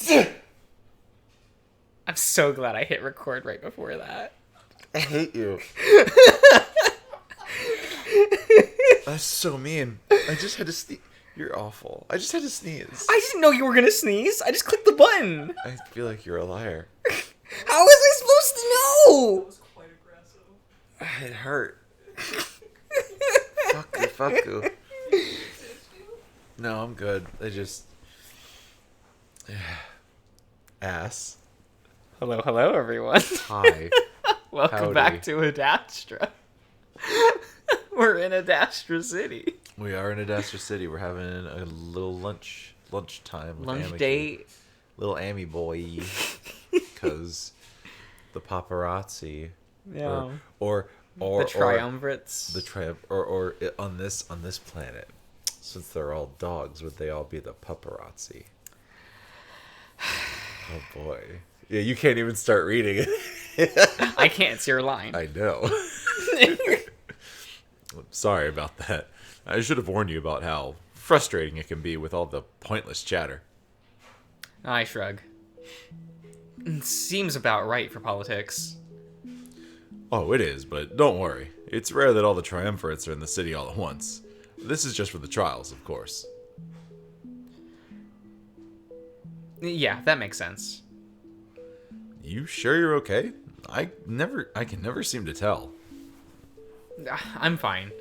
I'm so glad I hit record right before that. I hate you. That's so mean. I just had to sneeze. You're awful. I just had to sneeze. I didn't know you were gonna sneeze. I just clicked the button. I feel like you're a liar. How was I supposed to know? That was quite aggressive. It hurt. Fuck you. No, I'm good. I just... Ass. Hello, everyone. Hi. Welcome Howdy. back to Adastra. We're in Adastra City. We are in Adastra City. We're having a little lunchtime. With Lunch Amici. date. Little Amy boy. Because the paparazzi. Yeah. Or the triumvirates. or on this planet, since they're all dogs, would they all be the paparazzi? Oh boy. Yeah, you can't even start reading it. I can't. It's your line. I know. Sorry about that. I should have warned you about how frustrating it can be with all the pointless chatter. I shrug. Seems about right for politics. Oh, it is, but don't worry. It's rare that all the triumvirates are in the city all at once. This is just for the trials, of course. Yeah, that makes sense. You sure you're okay? I can never seem to tell. I'm fine.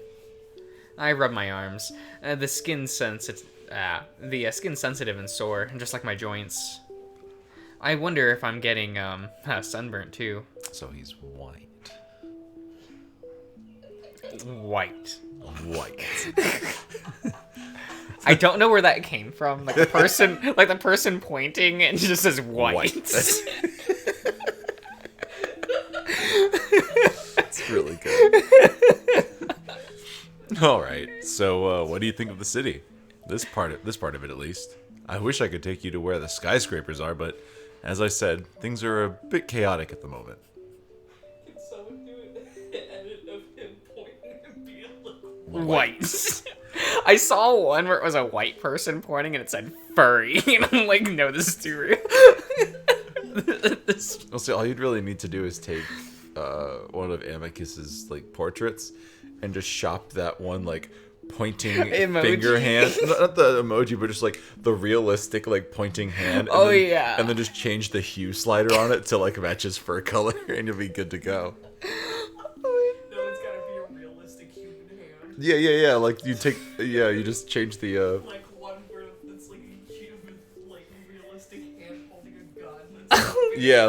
I rub my arms. The skin's sensitive and sore, just like my joints. I wonder if I'm getting sunburnt too. So he's white. White. White. I don't know where that came from. Like the person pointing and just says white. It's really good. All right. So, what do you think of the city? This part of it, at least. I wish I could take you to where the skyscrapers are, but as I said, things are a bit chaotic at the moment. Can someone do an edit of him pointing and being like, White. I saw one where it was a white person pointing and it said furry. And I'm like, no, this is too real. Well, see, all you'd really need to do is take one of Amicus's portraits and just shop that one pointing Emoji. finger hand, not the emoji, but just the realistic pointing hand. Oh, yeah. And then just change the hue slider on it to match his fur color, and you'll be good to go. no, it's gotta be a realistic human hand. Yeah. You just change the. Like one where it's like a human, realistic hand holding a gun. That's Yeah,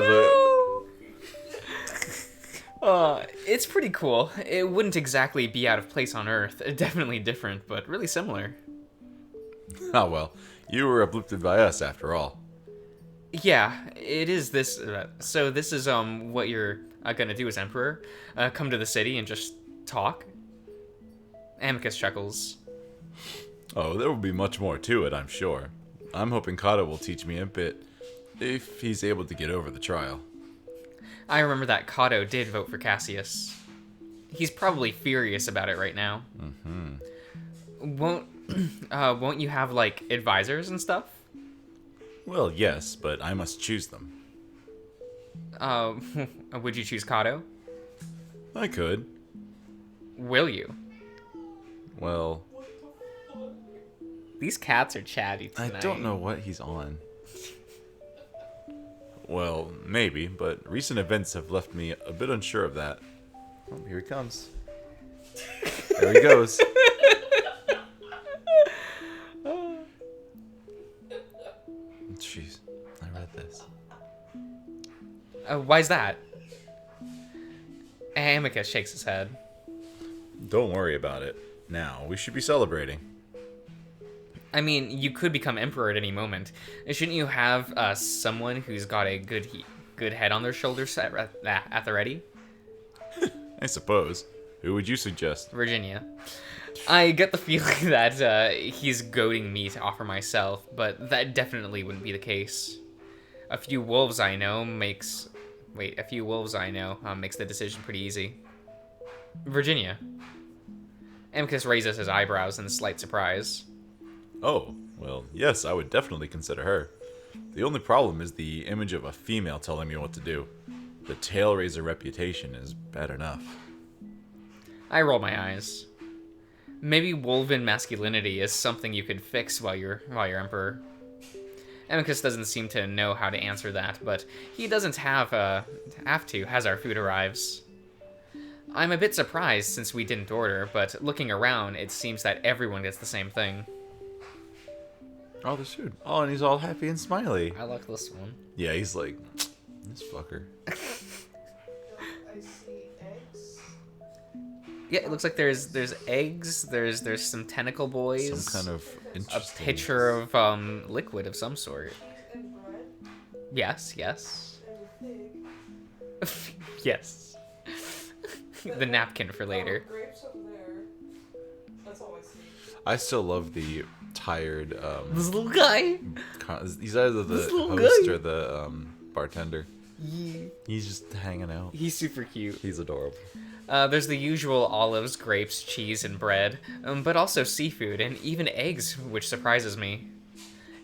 It's pretty cool. It wouldn't exactly be out of place on Earth. Definitely different, but really similar. Oh well, you were uplifted by us after all. Yeah, it is this. So this is what you're gonna do as Emperor? Come to the city and just talk? Amicus chuckles. Oh, there will be much more to it, I'm sure. I'm hoping Kato will teach me a bit, if he's able to get over the trial. I remember that Kato did vote for Cassius. He's probably furious about it right now. Mm-hmm. Won't you have advisors and stuff? Well, yes, but I must choose them. Would you choose Kato? I could. Will you? Well, These cats are chatty I tonight. don't know what he's on. Well, maybe, but recent events have left me a bit unsure of that. Oh, here he comes. There he goes. Jeez, I read this. Why's that? Amicus shakes his head. Don't worry about it. Now, we should be celebrating. I mean, you could become emperor at any moment. Shouldn't you have someone who's got a good head on their shoulders at the ready? I suppose. Who would you suggest? Virginia. I get the feeling that he's goading me to offer myself, but that definitely wouldn't be the case. A few wolves I know makes the decision pretty easy. Virginia. Amicus raises his eyebrows in slight surprise. Oh, well, yes, I would definitely consider her. The only problem is the image of a female telling me what to do. The tail raiser reputation is bad enough. I roll my eyes. Maybe woven masculinity is something you could fix while you're emperor. Amicus doesn't seem to know how to answer that, but he doesn't have to as our food arrives. I'm a bit surprised since we didn't order, but looking around, it seems that everyone gets the same thing. Oh, there's food. Oh, and he's all happy and smiley. I like this one. Yeah, he's like, this fucker. I see eggs. Yeah, it looks like there's eggs. There's some tentacle boys. Some kind of a interesting... pitcher of liquid of some sort. And bread. Yes. And a pig. Yes. The napkin for later. Oh, grapes over there. That's all I see. I still love the tired, This little guy. he's either the This little host guy. or the, bartender. He's just hanging out. He's super cute. He's adorable. There's the usual olives, grapes, cheese, and bread, but also seafood and even eggs, which surprises me.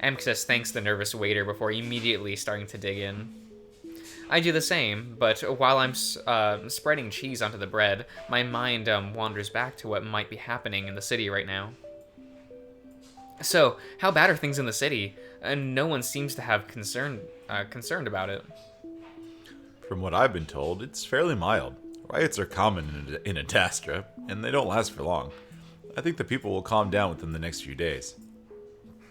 Amicus thanks the nervous waiter before immediately starting to dig in. I do the same, but while I'm spreading cheese onto the bread, my mind wanders back to what might be happening in the city right now. So, how bad are things in the city? No one seems to have concerned about it. From what I've been told, it's fairly mild. Riots are common in Adastra, and they don't last for long. I think the people will calm down within the next few days.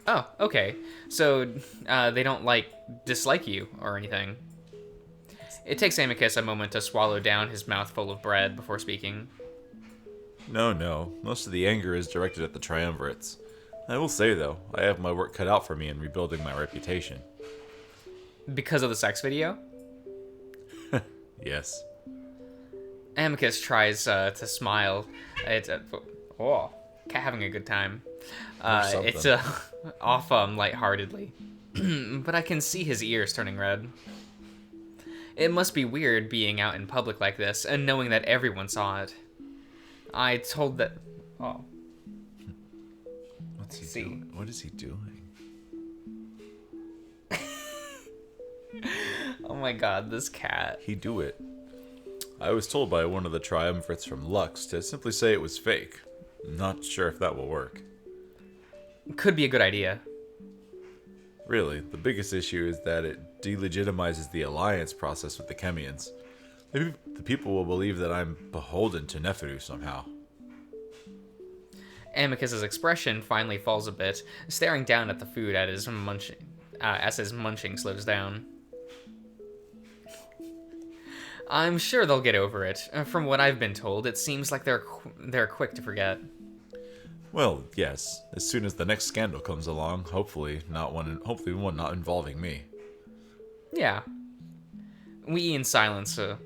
Oh, okay. So, they don't, dislike you or anything. It takes Amicus a moment to swallow down his mouthful of bread before speaking. No. Most of the anger is directed at the triumvirates. I will say, though, I have my work cut out for me in rebuilding my reputation. Because of the sex video? Yes. Amicus tries to smile. It's having a good time. It's off lightheartedly, but I can see his ears turning red. It must be weird being out in public like this and knowing that everyone saw it. I told that. Oh. What's he doing? What is he doing? Oh my god, this cat. He do it. I was told by one of the triumvirates from Lux to simply say it was fake. Not sure if that will work. Could be a good idea. Really, the biggest issue is that it delegitimizes the alliance process with the Chemians. Maybe the people will believe that I'm beholden to Neferu somehow. Amicus's expression finally falls a bit, staring down at the food as his munching slows down. I'm sure they'll get over it. From what I've been told, it seems like they're quick to forget. Well, yes. As soon as the next scandal comes along, hopefully one not involving me. Yeah. We eat in silence a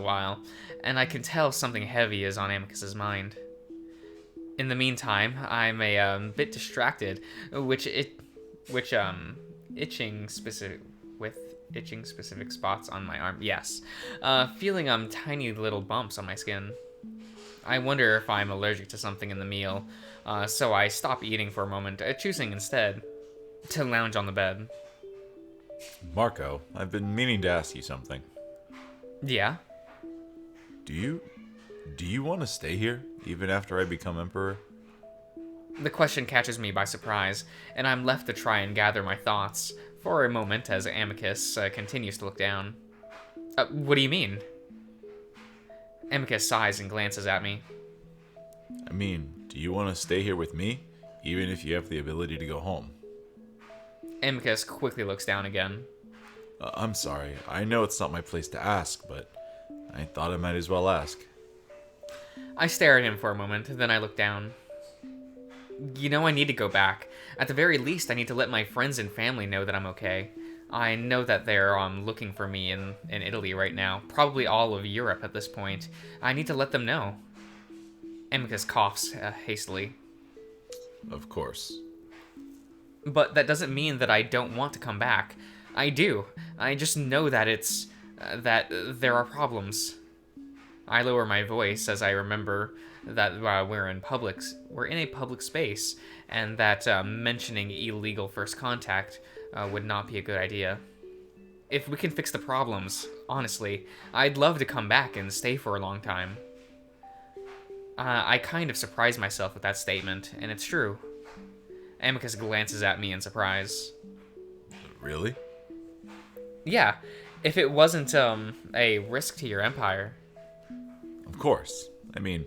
while, and I can tell something heavy is on Amicus's mind. In the meantime, I'm a bit distracted, itching specific spots on my arm. Yes, feeling tiny little bumps on my skin. I wonder if I'm allergic to something in the meal, so I stop eating for a moment, choosing instead to lounge on the bed. Marco, I've been meaning to ask you something. Yeah? Do you want to stay here, even after I become emperor? The question catches me by surprise, and I'm left to try and gather my thoughts for a moment as Amicus continues to look down. What do you mean? Amicus sighs and glances at me. I mean, do you want to stay here with me, even if you have the ability to go home? Amicus quickly looks down again. I'm sorry. I know it's not my place to ask, but I thought I might as well ask. I stare at him for a moment, then I look down. I need to go back. At the very least, I need to let my friends and family know that I'm okay. I know that they're looking for me in Italy right now, probably all of Europe at this point. I need to let them know. Amicus coughs hastily. Of course. But that doesn't mean that I don't want to come back. I do. I just know that that there are problems. I lower my voice as I remember that we're in a public space, and that mentioning illegal first contact would not be a good idea. If we can fix the problems, honestly, I'd love to come back and stay for a long time. I kind of surprised myself with that statement, and it's true. Amicus glances at me in surprise. Really? Yeah, if it wasn't a risk to your empire. Of course. I mean,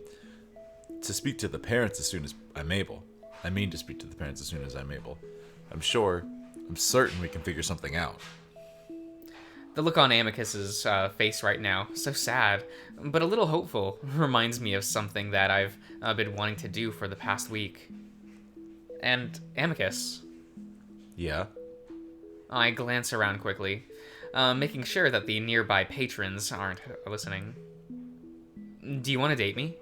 to speak to the parents as soon as I'm able. I mean to speak to the parents as soon as I'm able. I'm certain we can figure something out. The look on Amicus's face right now, so sad, but a little hopeful, reminds me of something that I've been wanting to do for the past week. And Amicus. Yeah? I glance around quickly, making sure that the nearby patrons aren't listening. Do you want to date me?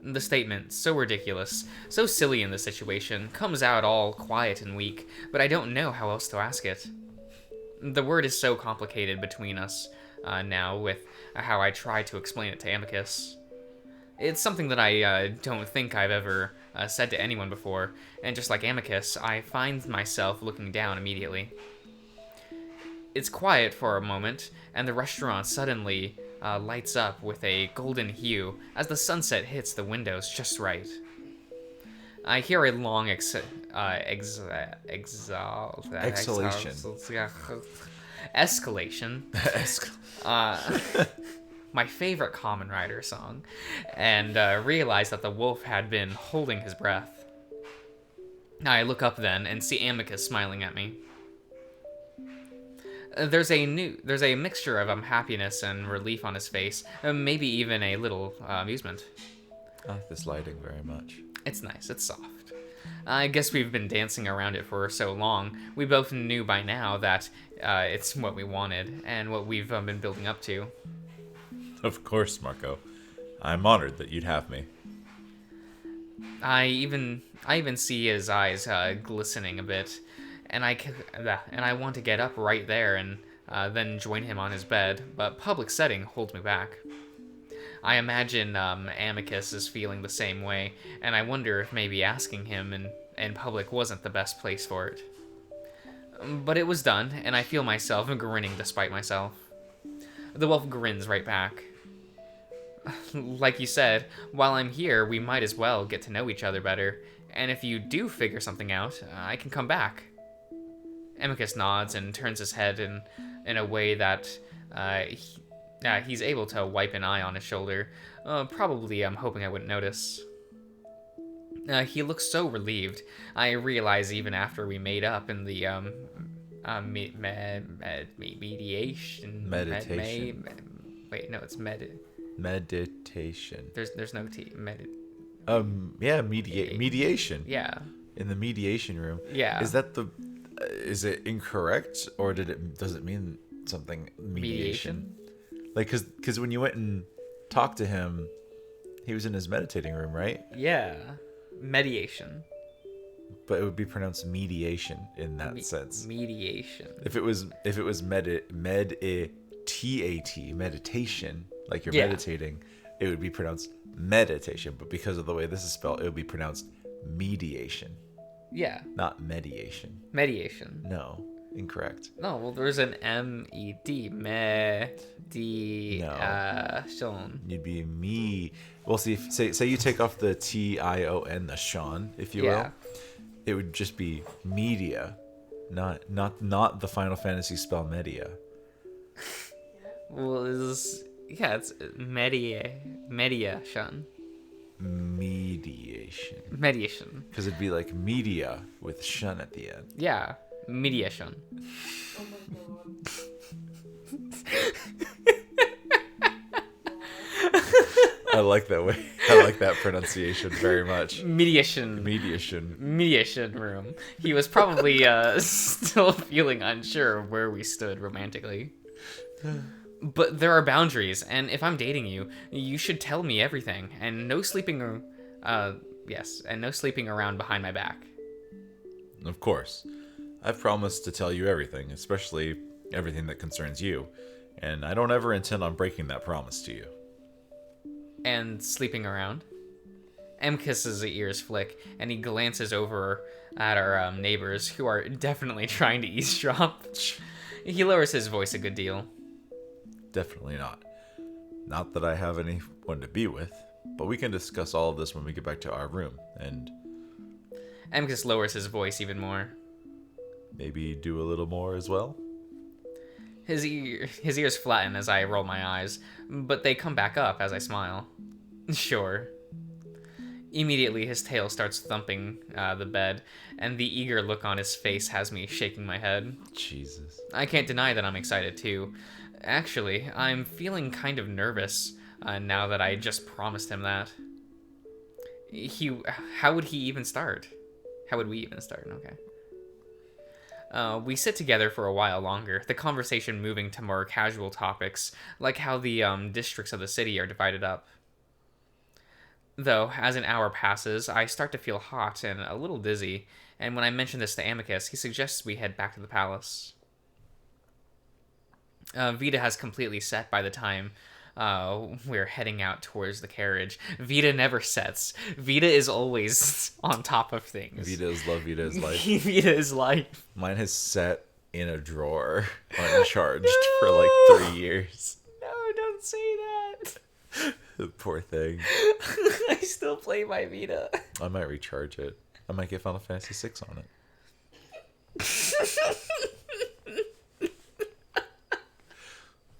The statement, so ridiculous, so silly in this situation, comes out all quiet and weak, but I don't know how else to ask it. The word is so complicated between us now with how I try to explain it to Amicus. It's something that I don't think I've ever said to anyone before, and just like Amicus, I find myself looking down immediately. It's quiet for a moment, and the restaurant suddenly lights up with a golden hue as the sunset hits the windows just right. I hear a long escalation. My favorite Kamen Rider song, and realize that the wolf had been holding his breath. I look up then and see Amicus smiling at me. There's a mixture of unhappiness and relief on his face, maybe even a little amusement. I like this lighting very much. It's nice, it's soft. I guess we've been dancing around it for so long, we both knew by now that it's what we wanted, and what we've been building up to. Of course, Marco. I'm honored that you'd have me. I even see his eyes glistening a bit, and I want to get up right there and then join him on his bed, but public setting holds me back. I imagine Amicus is feeling the same way, and I wonder if maybe asking him in public wasn't the best place for it. But it was done, and I feel myself grinning despite myself. The wolf grins right back. Like you said, while I'm here, we might as well get to know each other better, and if you do figure something out, I can come back. Amicus nods and turns his head in a way that he's able to wipe an eye on his shoulder. Probably I'm hoping I wouldn't notice. He looks so relieved. I realize even after we made up in the mediation. Meditation. Wait, no, it's Meditation. There's no T. Yeah, mediation. Yeah. In the mediation room. Yeah. Is it incorrect, or does it mean something? Mediation? Like, cause when you went and talked to him, he was in his meditating room, right? Yeah. Mediation. But it would be pronounced mediation in that sense. Mediation. If it was meditation, like you're meditating, it would be pronounced meditation. But because of the way this is spelled, it would be pronounced mediation. Yeah. Not mediation. Mediation. No, incorrect. No, well, there's an M-E-D. Shon. You'd be me. Well, see, say you take off the T-I-O-N, the Sean, if you will. It would just be media, not the Final Fantasy spell media. Well, it's mediation. Mediation. Because it'd be like media with shun at the end. Yeah, mediation. Oh my god. I like that way. I like that pronunciation very much. Mediation room. He was probably still feeling unsure of where we stood romantically. But there are boundaries, and if I'm dating you, you should tell me everything, and no sleeping around behind my back. Of course. I've promised to tell you everything, especially everything that concerns you, and I don't ever intend on breaking that promise to you. And sleeping around? Amicus's ears flick, and he glances over at our neighbors who are definitely trying to eavesdrop. He lowers his voice a good deal. Definitely not. Not that I have anyone to be with, but we can discuss all of this when we get back to our room, and Amicus lowers his voice even more. maybe do a little more as well. His ears flatten as I roll my eyes, but they come back up as I smile. Sure. Immediately, his tail starts thumping the bed, and the eager look on his face has me shaking my head. Jesus. I can't deny that I'm excited too. Actually, I'm feeling kind of nervous now that I just promised him that. How would he even start? How would we even start? Okay. We sit together for a while longer, the conversation moving to more casual topics, like how the districts of the city are divided up. Though, as an hour passes, I start to feel hot and a little dizzy, and when I mention this to Amicus, he suggests we head back to the palace. Vita has completely set by the time we're heading out towards the carriage. Vita never sets. Vita is always on top of things. Vita is love, Vita is life. Vita is life. Mine has sat in a drawer, uncharged, for like 3 years. No, don't say that. Poor thing. I still play my Vita. I might recharge it. I might get Final Fantasy 6 on it.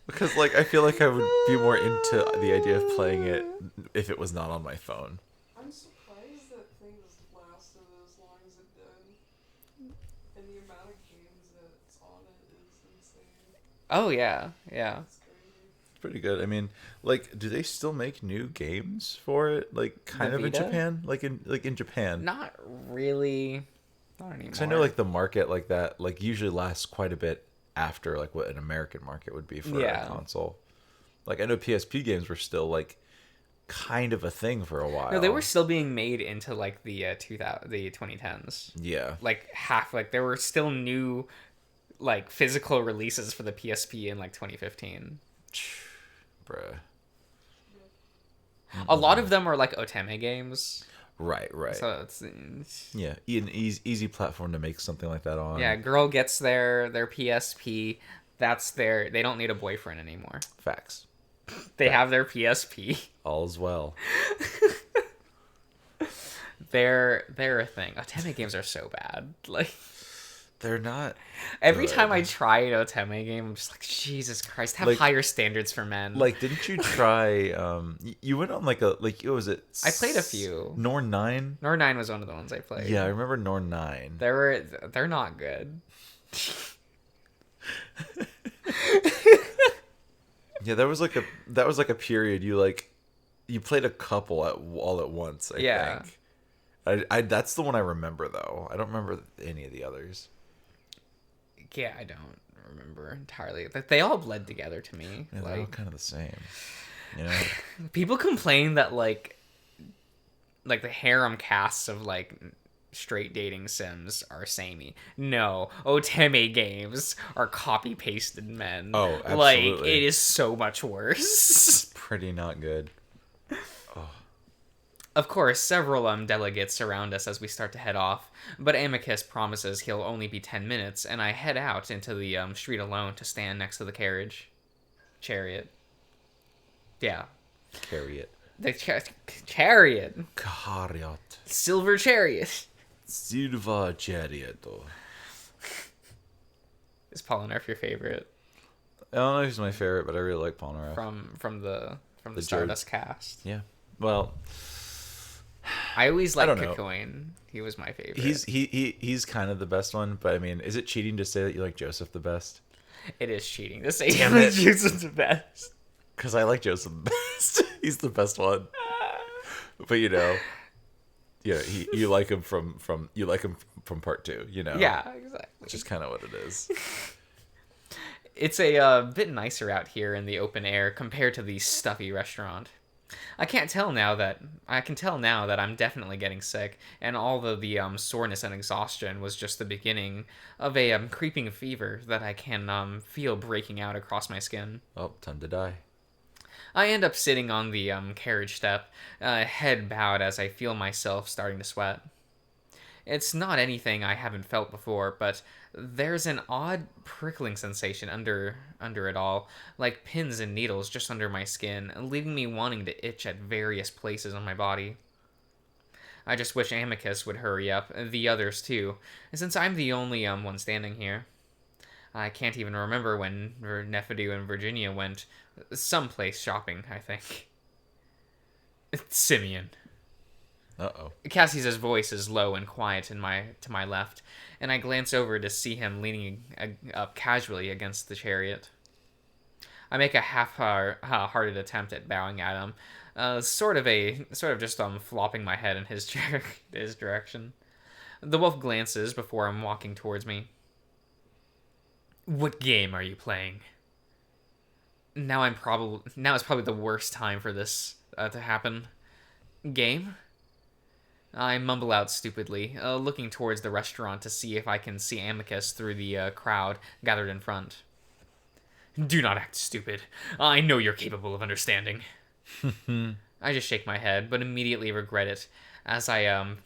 Because, like, I feel like I would be more into the idea of playing it if it was not on my phone. I'm surprised that things lasted as long as it did. And the amount of games that's on it is insane. Oh, yeah. Yeah. It's crazy. It's pretty good. I mean, like, do they still make new games for it? Like, kind The of in Vita? Japan? Like in Japan. Not really. Not anymore. Because I know, like, the market like that, like, usually lasts quite a bit after, like, what an American market would be for Yeah. a console. Like, I know PSP games were still, like, kind of a thing for a while. No, they were still being made into, like, the 2010s. Yeah. Like, there were still new, like, physical releases for the PSP in, like, 2015. Bruh. A lot of them are, like, Otome games. Right. So it's... Yeah, an easy platform to make something like that on. Yeah, girl gets their PSP. They don't need a boyfriend anymore. Facts. They have their PSP. All's well. They're a thing. Otome games are so bad. Like, They're not. every good. time I try an Otome game, I'm just like, Jesus Christ, have Like- higher standards for men. Like, didn't you try? You went on what was it? I played a few. Norn 9. Nor 9 was one of the ones I played. Yeah, I remember Norn 9. They're not good. Yeah, that was like a period you played a couple all at once. I Yeah. think. I that's the one I remember though. I don't remember any of the others. Yeah, I don't remember entirely. They all bled together to me. Yeah, they're all Like, kind of the same. You know. people complain that like the harem casts of like straight dating sims are samey. No, Otome games are copy pasted men. Oh, Like, absolutely. it is so much worse. Pretty not good. Of course, several delegates surround us as we start to head off, but Amicus promises he'll only be 10 minutes, and I head out into the street alone to stand next to the chariot. Yeah, Carry it. the chariot, Chariot. silver chariot. Silva chariot. Is Polnareff your favorite I don't know if he's my favorite, but I really like Polnareff. from the The Stardust cast? Yeah. Well, I always I liked don't know. Kakyoin. He was my favorite. he's kind of the best one, but I mean, is it cheating to say that you like Joseph the best? It is cheating to say Damn it. Joseph's the best. Because I like Joseph the best. He's the best one. But you like him from part 2. You know. Yeah, exactly. Which is kind of what it is. It's a bit nicer out here in the open air compared to the stuffy restaurant. I can tell now that I'm definitely getting sick, and all of the soreness and exhaustion was just the beginning of a creeping fever that I can feel breaking out across my skin. Oh, time to die. I end up sitting on the carriage step, head bowed as I feel myself starting to sweat. It's not anything I haven't felt before, but there's an odd prickling sensation under it all, like pins and needles just under my skin, leaving me wanting to itch at various places on my body. I just wish Amicus would hurry up, the others too, since I'm the only one standing here. I can't even remember when Nephidu and Virginia went someplace shopping, I think. Simeon. Uh-oh. Cassius's voice is low and quiet to my left, and I glance over to see him leaning up casually against the chariot. I make a half-hearted attempt at bowing at him, sort of just flopping my head in his his direction. The wolf glances before I'm walking towards me. What game are you playing? Now is probably the worst time for this to happen. Game? I mumble out stupidly, looking towards the restaurant to see if I can see Amicus through the crowd gathered in front. Do not act stupid. I know you're capable of understanding. I just shake my head, but immediately regret it, as I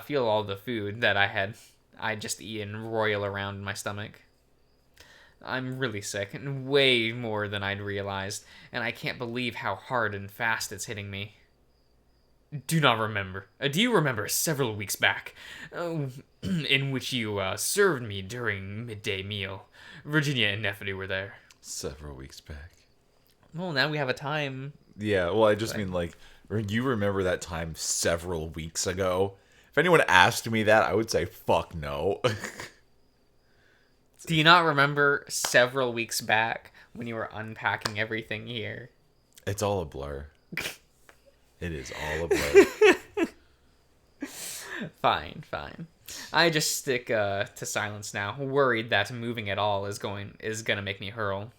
feel all the food that I'd just eaten roil around in my stomach. I'm really sick, and way more than I'd realized, and I can't believe how hard and fast it's hitting me. Do you remember several weeks back, in which you served me during midday meal? Virginia and Nephidu were there. Several weeks back. Well, now we have a time. Yeah, well, I just mean, like, you remember that time several weeks ago? If anyone asked me that, I would say, fuck no. Do you not remember several weeks back when you were unpacking everything here? It's all a blur. It is all a blur. Fine. I just stick to silence now, worried that moving at all is gonna make me hurl.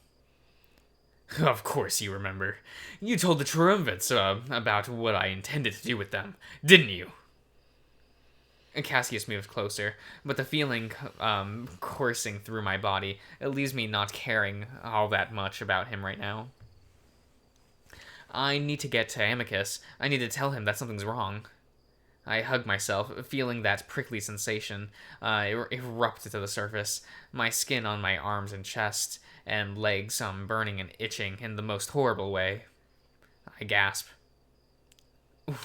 Of course you remember. You told the Triumvirs about what I intended to do with them, didn't you? Cassius moves closer, but the feeling coursing through my body, it leaves me not caring all that much about him right now. I need to get to Amicus. I need to tell him that something's wrong. I hug myself, feeling that prickly sensation erupt to the surface, my skin on my arms and chest and legs burning and itching in the most horrible way. I gasp.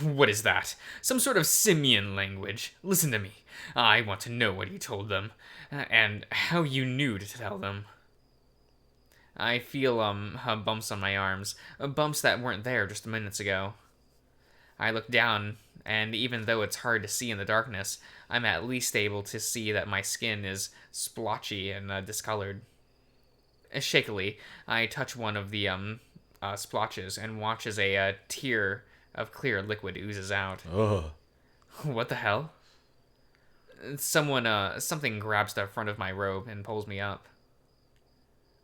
What is that? Some sort of simian language. Listen to me. I want to know what you told them, and how you knew to tell them. I feel bumps on my arms, bumps that weren't there just minutes ago. I look down, and even though it's hard to see in the darkness, I'm at least able to see that my skin is splotchy and discolored. Shakily, I touch one of the splotches and watch as a tear of clear liquid oozes out. Ugh. What the hell? Something grabs the front of my robe and pulls me up.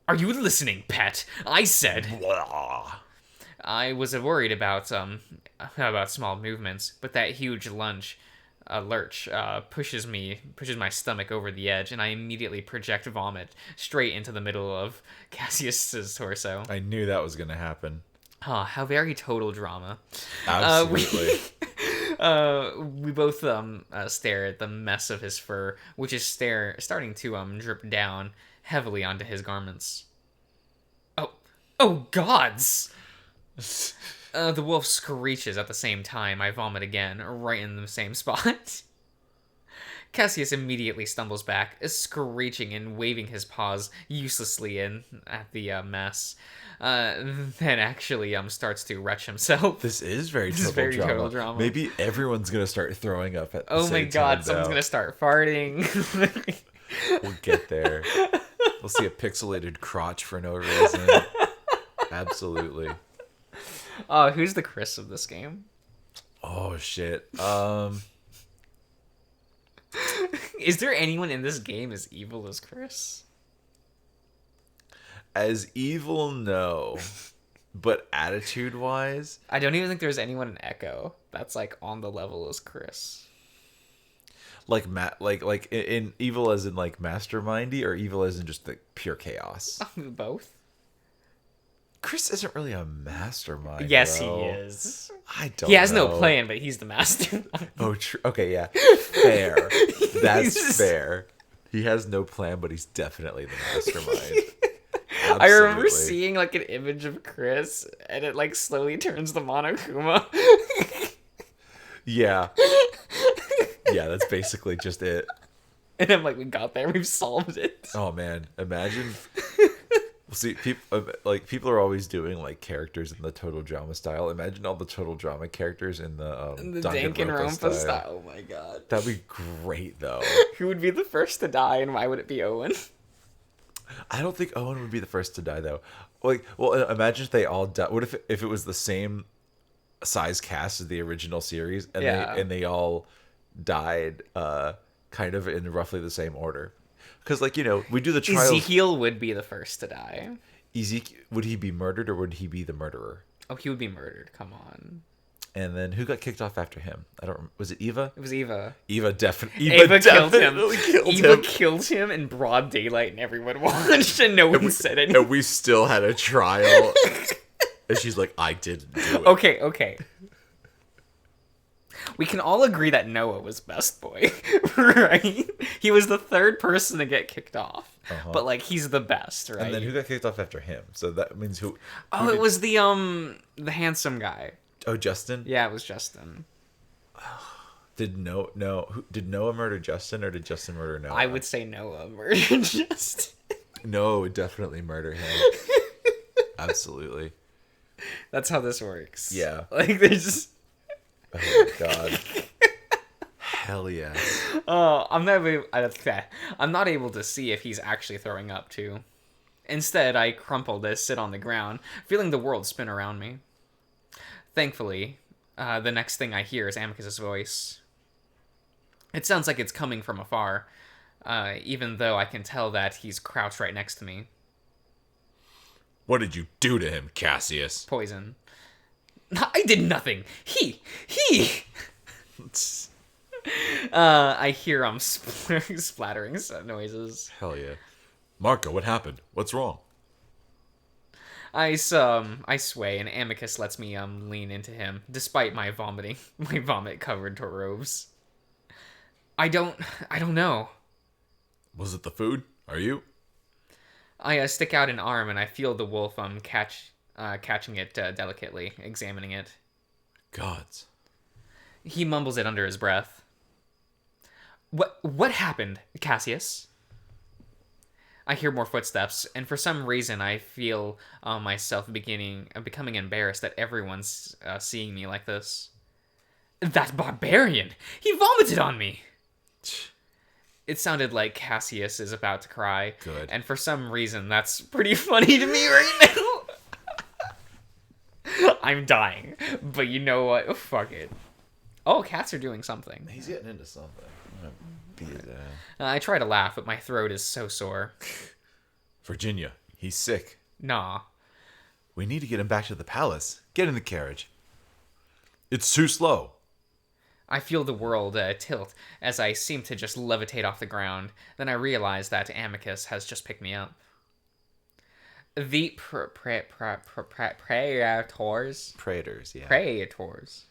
Are you listening, pet? I said. Blah. I was worried about small movements, but that huge lurch pushes my stomach over the edge, and I immediately project vomit straight into the middle of Cassius's torso. I knew that was gonna happen. How very total drama. Absolutely. We both stare at the mess of his fur, which is starting to drip down heavily onto his garments. Oh gods! The wolf screeches at the same time. I vomit again, right in the same spot. Cassius immediately stumbles back, screeching and waving his paws uselessly in at the mess. Then actually starts to retch himself. This is very total drama. Maybe everyone's gonna start throwing up at the Oh my same god, time, someone's though. gonna start farting. We'll get there. We'll see a pixelated crotch for no reason. Absolutely. Who's the Chris of this game? Oh shit. Is there anyone in this game as evil as Chris? As evil, no. But attitude-wise, I don't even think there's anyone in Echo that's like on the level as Chris. like like in evil as in, like, mastermindy, or evil as in just the pure chaos. Both. Chris isn't really a mastermind. Yes, though. he is. I don't. He has know. no plan, but he's the master. Oh, true. Okay, yeah, fair. That's He's- fair. He has no plan, but he's definitely the mastermind. I remember Absolutely. seeing like an image of Chris, and it like slowly turns the Monokuma. Yeah. Yeah, that's basically just it. And I'm like, we got there, we've solved it. Oh man, imagine. Well, see, people are always doing like characters in the total drama style. Imagine all the total drama characters in the The Danganronpa Danganronpa style. Oh my god. That'd be great though. Who would be the first to die, and why would it be Owen? I don't think Owen would be the first to die though. Like, well, imagine if they all died. What if it was the same size cast as the original series, and Yeah. they all died, kind of in roughly the same order? Because, like, you know, we do the trials. Ezekiel would be the first to die. Ezekiel, would he be murdered or would he be the murderer? Oh, he would be murdered. Come on. And then who got kicked off after him? I don't. Was it Eva? It was Eva. Eva definitely. Eva killed him. definitely killed Eva him. killed him in broad daylight, and everyone watched, and no one said anything. And we still had a trial. And she's like, I didn't do it. Okay. We can all agree that Noah was best boy, right? He was the third person to get kicked off, but like he's the best, right? And then who got kicked off after him? So that means who? Oh, it was the handsome guy. Oh, Justin. Yeah, it was Justin. Did Noah murder Justin or did Justin murder Noah? I would say Noah murdered Justin. Noah would definitely murder him. Absolutely. That's how this works. Yeah. Like there's. Oh my god. Hell yeah. Oh, I'm not able to see if he's actually throwing up too. Instead, I crumple to sit on the ground, feeling the world spin around me. Thankfully, the next thing I hear is Amicus's voice. It sounds like it's coming from afar, even though I can tell that he's crouched right next to me. What did you do to him, Cassius? Poison. I did nothing. He. I hear splattering noises. Hell yeah. Marco, what happened? What's wrong? I sway, and Amicus lets me lean into him, despite my vomiting, my vomit-covered robes. I don't know. Was it the food? Are you? I stick out an arm, and I feel the wolf catching it delicately, examining it. Gods. He mumbles it under his breath. What happened, Cassius? I hear more footsteps, and for some reason I feel myself becoming embarrassed that everyone's seeing me like this. That barbarian! He vomited on me! It sounded like Cassius is about to cry. Good. And for some reason, that's pretty funny to me right now. I'm dying. But you know what? Fuck it. Oh, cats are doing something. He's getting into something. I'm gonna beat his ass. I try to laugh, but my throat is so sore. Virginia, he's sick. Nah. We need to get him back to the palace. Get in the carriage. It's too slow. I feel the world tilt as I seem to just levitate off the ground. Then I realize that Amicus has just picked me up. The praetors. Praetors, yeah. Praetors,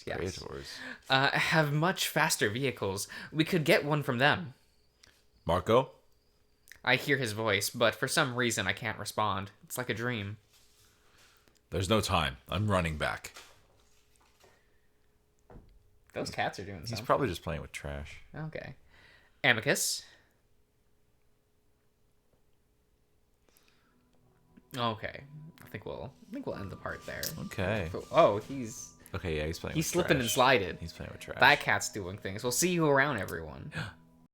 yes. Praetors. Have much faster vehicles. We could get one from them. Marco? I hear his voice, but for some reason I can't respond. It's like a dream. There's no time. I'm running back. Those cats are doing He's something. probably just playing with trash. Okay. Amicus. Okay. I think we'll end the part there. Okay. Oh, he's Okay, yeah, he's playing He's with slipping and trash. slided. He's playing with trash. That cat's doing things. We'll see you around, everyone.